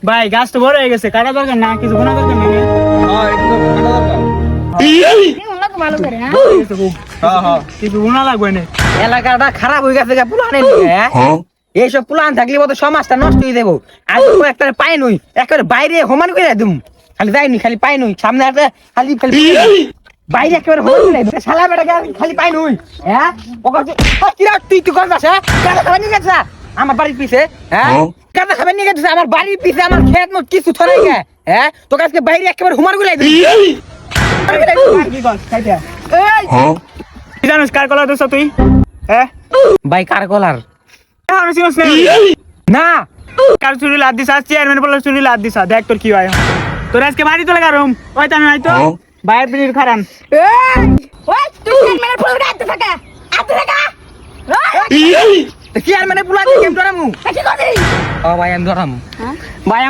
ভাই গাছ তো বড় হয়ে গেছে, কাটা দরকার না, কিছু বোনা দরকার নেই। ভালো করে হ্যাঁ কিছু বোনা লাগবে না। এলাকাটা খারাপ হয়ে গেছে পুলানের এইসব পুলান থাকলে তো সমাজটা নষ্ট হয়ে দেবো। আর একটা পাই নই একেবারে বাইরে হোমান করে দিম, খালি যাইনি খালি পাই নই সামনে একটা খালি খালি বাইরে একেবারে হোমান করে দিম শালা বেটা খালি পাই নই। হ্যাঁ তুই তুই কর বাসা কাদা খাবার নিয়ে গেছে আমার বাড়ির পিছে। হ্যাঁ কাদা খাবার নিয়ে গেছে আমার বাড়ির পিছে, আমার খেত মত কিছু ছড়াই গে। হ্যাঁ তোকে আজকে বাইরে একেবারে হোমান করে দিম। কি কর খাইতে কি জানিস কার কলা দোষ তুই? হ্যাঁ ভাই কার কলার আমি চিনিস না কার চুরি লাদ দিস, চেয়ারম্যান বলে চুরি লাদ দিস, দেখ তোর কি হয়। তোর আজকে বাড়ি তো লাগা রুম ওই তো আমি হয়তো বাইরের বিড়ির খারান। ওই তুই মেরে ফুল গাইতে থাকা আতে থাকা চেয়ারম্যানে পুলা দিয়ে কেম ধরামু? কি করছিস ও ভাই আমি ধরামু ভাই